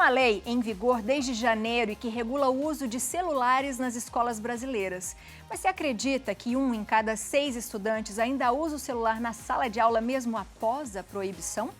uma lei em vigor desde janeiro e que regula o uso de celulares nas escolas brasileiras. Mas você acredita que 1 em cada 6 estudantes ainda usa o celular na sala de aula mesmo após a proibição?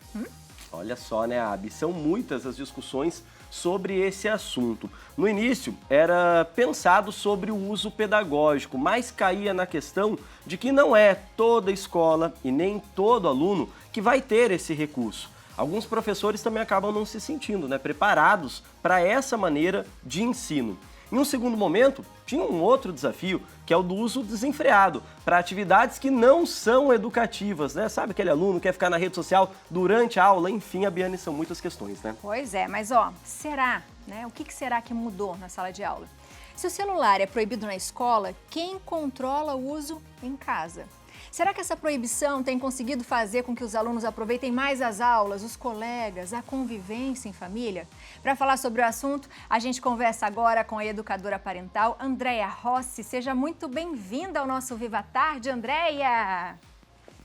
Olha só, né, Abi? São muitas as discussões sobre esse assunto. No início, era pensado sobre o uso pedagógico, mas caía na questão de que não é toda escola e nem todo aluno que vai ter esse recurso. Alguns professores também acabam não se sentindo, preparados para essa maneira de ensino. Em um segundo momento, tinha um outro desafio, que é o do uso desenfreado, para atividades que não são educativas, Sabe aquele aluno que quer ficar na rede social durante a aula? Enfim, a Biane, são muitas questões, Pois é, mas será, O que será que mudou na sala de aula? Se o celular é proibido na escola, quem controla o uso em casa? Será que essa proibição tem conseguido fazer com que os alunos aproveitem mais as aulas, os colegas, a convivência em família? Para falar sobre o assunto, a gente conversa agora com a educadora parental, Andréia Rossi. Seja muito bem-vinda ao nosso Viva Tarde, Andréia!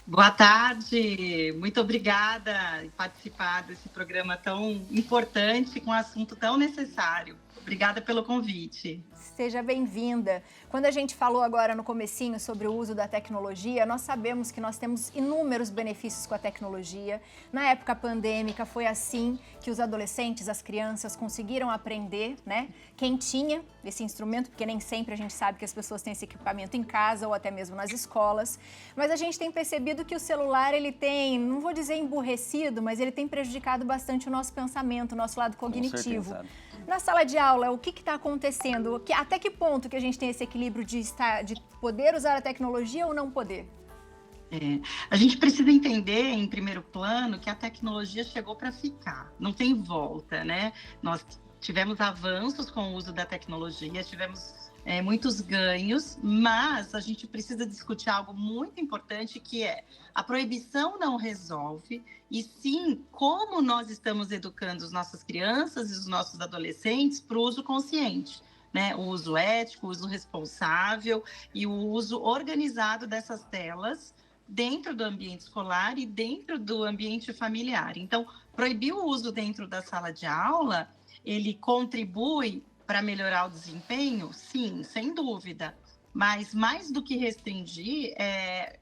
Boa tarde, muito obrigada em participar desse programa tão importante, com um assunto tão necessário. Obrigada pelo convite. Seja bem-vinda. Quando a gente falou agora no comecinho sobre o uso da tecnologia, nós sabemos que nós temos inúmeros benefícios com a tecnologia. Na época pandêmica foi assim que os adolescentes, as crianças conseguiram aprender, Quem tinha esse instrumento, porque nem sempre a gente sabe que as pessoas têm esse equipamento em casa ou até mesmo nas escolas. Mas a gente tem percebido que o celular, ele tem, não vou dizer emburrecido, mas ele tem prejudicado bastante o nosso pensamento, o nosso lado cognitivo. Na sala de aula, o que está acontecendo? Até que ponto que a gente tem esse equilíbrio de poder usar a tecnologia ou não poder? A gente precisa entender, em primeiro plano, que a tecnologia chegou para ficar, não tem volta, Nós tivemos avanços com o uso da tecnologia, tivemos muitos ganhos, mas a gente precisa discutir algo muito importante, que é a proibição não resolve, e sim como nós estamos educando as nossas crianças e os nossos adolescentes para o uso consciente, o uso ético, o uso responsável e o uso organizado dessas telas dentro do ambiente escolar e dentro do ambiente familiar. Então, proibir o uso dentro da sala de aula, ele contribui para melhorar o desempenho? Sim, sem dúvida. Mas mais do que restringir,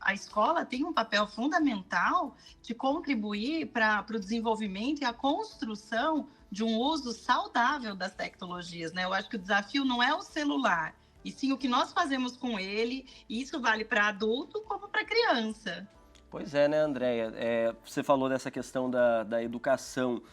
a escola tem um papel fundamental de contribuir para o desenvolvimento e a construção de um uso saudável das tecnologias, Eu acho que o desafio não é o celular, e sim o que nós fazemos com ele, e isso vale para adulto como para criança. Pois é, Andréia? Você falou dessa questão da educação.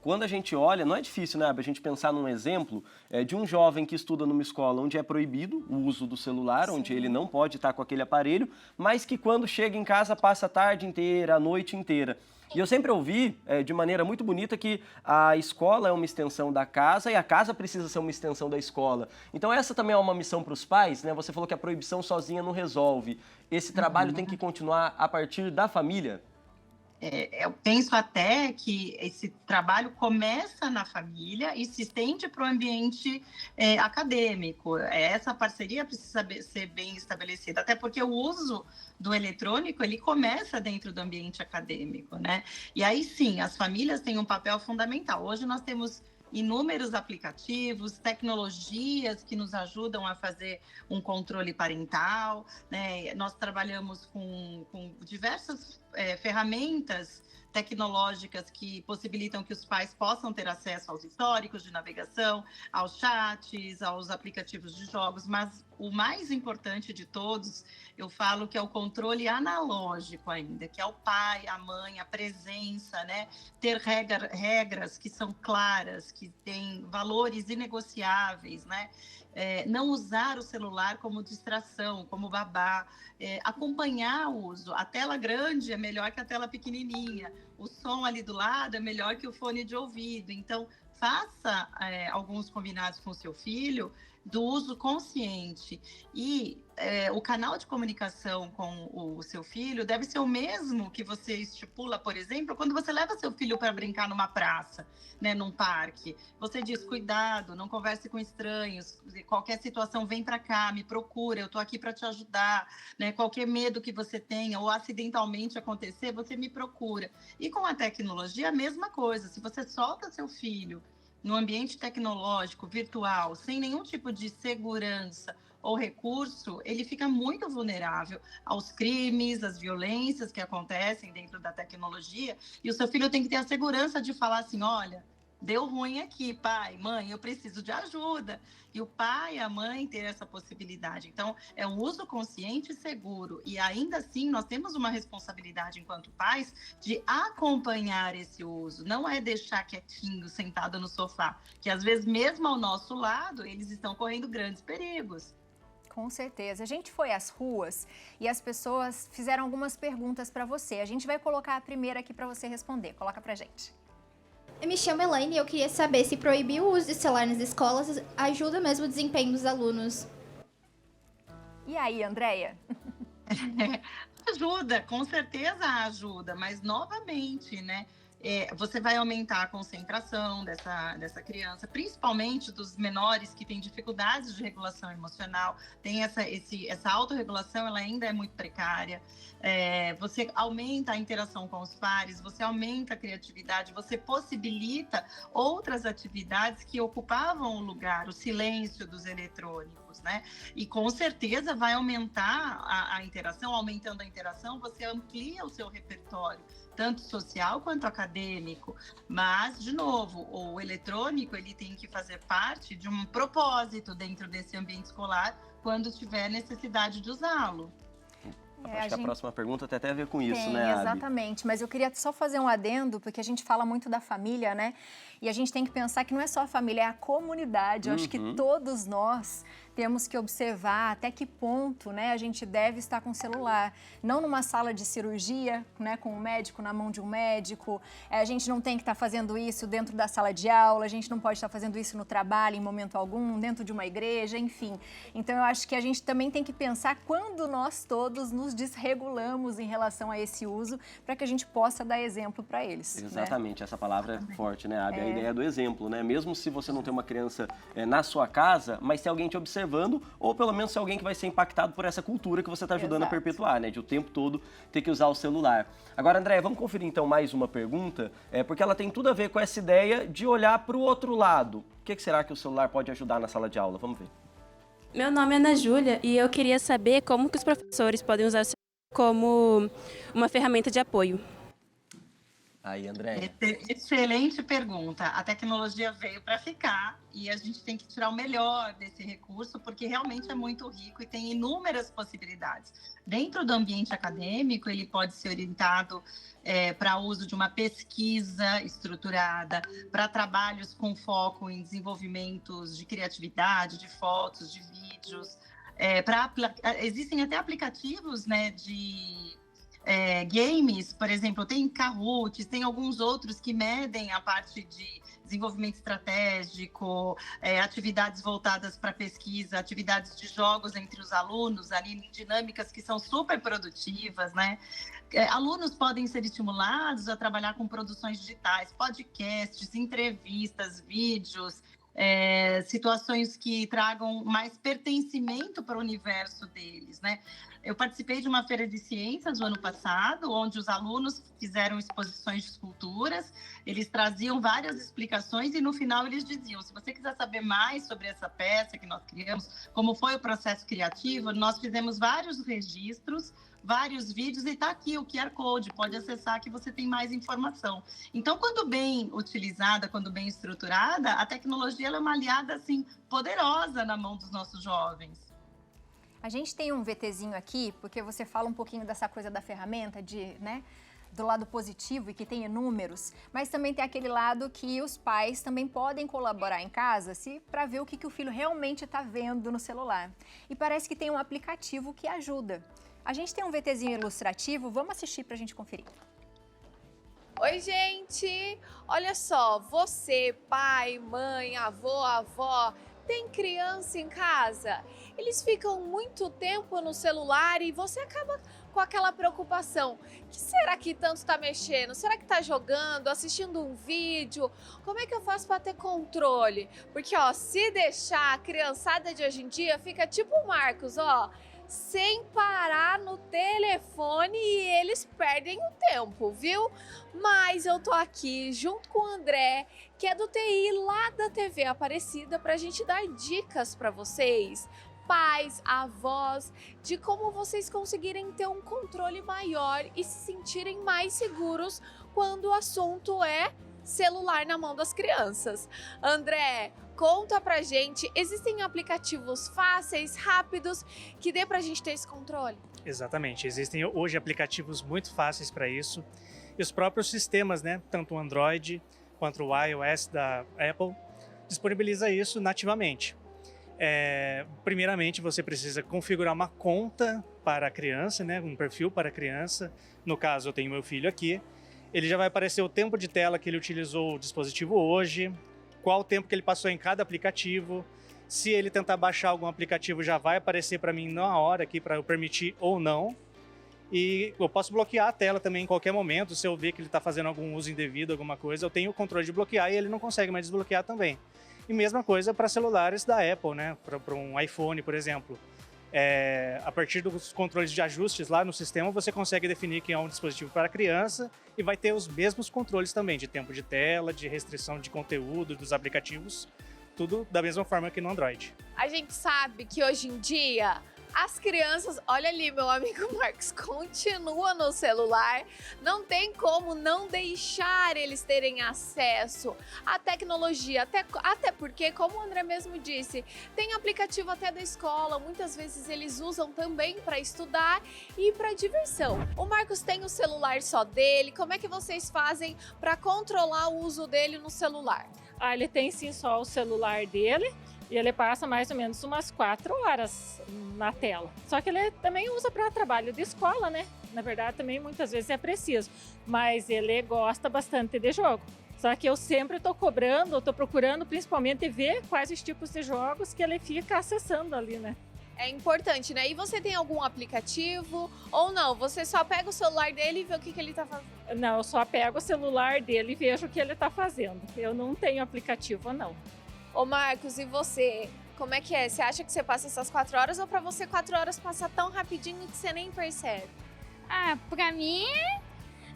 Quando a gente olha, não é difícil, a gente pensar num exemplo de um jovem que estuda numa escola onde é proibido o uso do celular, Sim. onde ele não pode estar com aquele aparelho, mas que quando chega em casa passa a tarde inteira, a noite inteira. E eu sempre ouvi, de maneira muito bonita, que a escola é uma extensão da casa e a casa precisa ser uma extensão da escola. Então essa também é uma missão para os pais, Você falou que a proibição sozinha não resolve. Esse trabalho tem que continuar a partir da família? Eu penso até que esse trabalho começa na família e se estende para o ambiente acadêmico. Essa parceria precisa ser bem estabelecida, até porque o uso do eletrônico, ele começa dentro do ambiente acadêmico, E aí sim, as famílias têm um papel fundamental. Hoje nós temos inúmeros aplicativos, tecnologias que nos ajudam a fazer um controle parental, Nós trabalhamos com diversas ferramentas tecnológicas que possibilitam que os pais possam ter acesso aos históricos de navegação, aos chats, aos aplicativos de jogos, mas o mais importante de todos, eu falo que é o controle analógico ainda, que é o pai, a mãe, a presença, Ter regras que são claras, que têm valores inegociáveis, Não usar o celular como distração, como babá, acompanhar o uso. A tela grande é melhor que a tela pequenininha, o som ali do lado é melhor que o fone de ouvido. Então, faça alguns combinados com o seu filho do uso consciente. E o canal de comunicação com o seu filho deve ser o mesmo que você estipula, por exemplo, quando você leva seu filho para brincar numa praça, num parque. Você diz, cuidado, não converse com estranhos, qualquer situação vem para cá, me procura, eu estou aqui para te ajudar, Qualquer medo que você tenha ou acidentalmente acontecer, você me procura. E com a tecnologia, a mesma coisa. Se você solta seu filho no ambiente tecnológico, virtual, sem nenhum tipo de segurança ou recurso, ele fica muito vulnerável aos crimes, às violências que acontecem dentro da tecnologia. E o seu filho tem que ter a segurança de falar assim, olha, deu ruim aqui, pai, mãe, eu preciso de ajuda. E o pai e a mãe ter essa possibilidade. Então, é um uso consciente e seguro. E ainda assim, nós temos uma responsabilidade enquanto pais de acompanhar esse uso. Não é deixar quietinho, sentado no sofá. Que às vezes, mesmo ao nosso lado, eles estão correndo grandes perigos. Com certeza. A gente foi às ruas e as pessoas fizeram algumas perguntas para você. A gente vai colocar a primeira aqui para você responder. Coloca pra gente. Eu me chamo Elaine e eu queria saber se proibir o uso de celular nas escolas ajuda mesmo o desempenho dos alunos. E aí, Andréia? Ajuda, com certeza ajuda, mas novamente, né? Você vai aumentar a concentração dessa criança, principalmente dos menores que têm dificuldades de regulação emocional, tem essa autorregulação, ela ainda é muito precária. Você aumenta a interação com os pares, você aumenta a criatividade, você possibilita outras atividades que ocupavam o lugar, o silêncio dos eletrônicos, né? E com certeza vai aumentar a interação, aumentando a interação, você amplia o seu repertório, tanto social quanto acadêmico. Mas, de novo, o eletrônico ele tem que fazer parte de um propósito dentro desse ambiente escolar quando tiver necessidade de usá-lo. Acho que a próxima pergunta tem até a ver com isso, Tem, né, Abi? exatamente. Mas eu queria só fazer um adendo, porque a gente fala muito da família, né? E a gente tem que pensar que não é só a família, é a comunidade. Eu acho que todos nós temos que observar até que ponto, né, a gente deve estar com o celular. Não numa sala de cirurgia, né, com um médico na mão de um médico. A gente não tem que estar fazendo isso dentro da sala de aula, a gente não pode estar fazendo isso no trabalho em momento algum, dentro de uma igreja, enfim. Então eu acho que a gente também tem que pensar quando nós todos nos desregulamos em relação a esse uso, para que a gente possa dar exemplo para eles. Exatamente, né? Essa palavra é forte, né, Abi? A ideia do exemplo, né? Mesmo se você não tem uma criança na sua casa, mas tem alguém te observando, ou pelo menos se alguém que vai ser impactado por essa cultura que você está ajudando a perpetuar, né? De o tempo todo ter que usar o celular. Agora, Andréia, vamos conferir então mais uma pergunta, porque ela tem tudo a ver com essa ideia de olhar para o outro lado. O que será que o celular pode ajudar na sala de aula? Vamos ver. Meu nome é Ana Júlia e eu queria saber como que os professores podem usar o celular como uma ferramenta de apoio. Aí, Andréia. Excelente pergunta. A tecnologia veio para ficar e a gente tem que tirar o melhor desse recurso, porque realmente é muito rico e tem inúmeras possibilidades. Dentro do ambiente acadêmico, ele pode ser orientado para o uso de uma pesquisa estruturada, para trabalhos com foco em desenvolvimentos de criatividade, de fotos, de vídeos. Existem até aplicativos, né, de games, por exemplo, tem Kahoot, tem alguns outros que medem a parte de desenvolvimento estratégico, atividades voltadas para pesquisa, atividades de jogos entre os alunos, ali, dinâmicas que são super produtivas, né? Alunos podem ser estimulados a trabalhar com produções digitais, podcasts, entrevistas, vídeos, situações que tragam mais pertencimento para o universo deles, né? Eu participei de uma feira de ciências no ano passado, onde os alunos fizeram exposições de esculturas, eles traziam várias explicações e no final eles diziam, se você quiser saber mais sobre essa peça que nós criamos, como foi o processo criativo, nós fizemos vários registros, vários vídeos e está aqui o QR Code, pode acessar que você tem mais informação. Então, quando bem utilizada, quando bem estruturada, a tecnologia ela é uma aliada assim, poderosa na mão dos nossos jovens. A gente tem um VTzinho aqui, porque você fala um pouquinho dessa coisa da ferramenta, né, do lado positivo e que tem números, mas também tem aquele lado que os pais também podem colaborar em casa para ver o que o filho realmente está vendo no celular. E parece que tem um aplicativo que ajuda. A gente tem um VTzinho ilustrativo, vamos assistir para a gente conferir. Oi, gente! Olha só, você, pai, mãe, avô, avó, tem criança em casa? Eles ficam muito tempo no celular e você acaba com aquela preocupação. O que será que tanto está mexendo? Será que está jogando, assistindo um vídeo? Como é que eu faço para ter controle? Porque, ó, se deixar, a criançada de hoje em dia fica tipo o Marcos, ó. sem parar no telefone e eles perdem o tempo, viu? Mas eu tô aqui junto com o André, que é do TI lá da TV Aparecida, pra gente dar dicas para vocês, pais, avós, de como vocês conseguirem ter um controle maior e se sentirem mais seguros quando o assunto é celular na mão das crianças. André, conta pra gente, existem aplicativos fáceis, rápidos, que dê pra gente ter esse controle? Exatamente, existem hoje aplicativos muito fáceis para isso. E os próprios sistemas, né, tanto o Android quanto o iOS da Apple, disponibiliza isso nativamente. Primeiramente, você precisa configurar uma conta para a criança, né, um perfil para a criança. No caso, eu tenho meu filho aqui. Ele já vai aparecer o tempo de tela que ele utilizou o dispositivo hoje, qual o tempo que ele passou em cada aplicativo. Se ele tentar baixar algum aplicativo, já vai aparecer para mim na hora aqui para eu permitir ou não. E eu posso bloquear a tela também em qualquer momento. Se eu ver que ele está fazendo algum uso indevido, alguma coisa, eu tenho o controle de bloquear e ele não consegue mais desbloquear também. E mesma coisa para celulares da Apple, né? Para um iPhone, por exemplo. A partir dos controles de ajustes lá no sistema, você consegue definir que é um dispositivo para criança e vai ter os mesmos controles também, de tempo de tela, de restrição de conteúdo dos aplicativos, tudo da mesma forma que no Android. A gente sabe que hoje em dia as crianças, olha ali, meu amigo Marcos, continua no celular, não tem como não deixar eles terem acesso à tecnologia, até porque, como o André mesmo disse, tem aplicativo até da escola, muitas vezes eles usam também para estudar e para diversão. O Marcos tem o celular só dele, como é que vocês fazem para controlar o uso dele no celular? Ele tem sim só o celular dele. E ele passa mais ou menos umas 4 horas na tela. Só que ele também usa para trabalho de escola, né? Na verdade, também muitas vezes é preciso. Mas ele gosta bastante de jogo. Só que eu sempre estou cobrando, estou procurando principalmente ver quais os tipos de jogos que ele fica acessando ali, né? É importante, né? E você tem algum aplicativo ou não? Você só pega o celular dele e vê o que ele tá fazendo? Não, eu só pego o celular dele e vejo o que ele tá fazendo. Eu não tenho aplicativo, não. Ô Marcos, e você? Como é que é? Você acha que você passa essas 4 horas ou pra você 4 horas passa tão rapidinho que você nem percebe? Pra mim,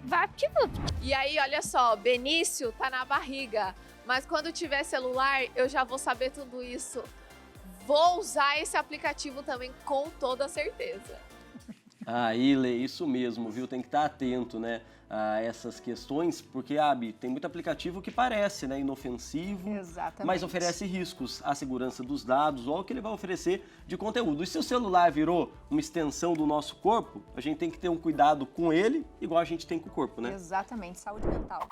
vapt-vupt. E aí, olha só, Benício tá na barriga, mas quando tiver celular, eu já vou saber tudo isso. Vou usar esse aplicativo também com toda certeza. Ilê, isso mesmo, viu? Tem que estar atento, né, a essas questões, porque, Abi, tem muito aplicativo que parece, né, inofensivo, Exatamente. mas oferece riscos à segurança dos dados ou ao que ele vai oferecer de conteúdo. E se o celular virou uma extensão do nosso corpo, a gente tem que ter um cuidado com ele, igual a gente tem com o corpo, né? Exatamente, saúde mental.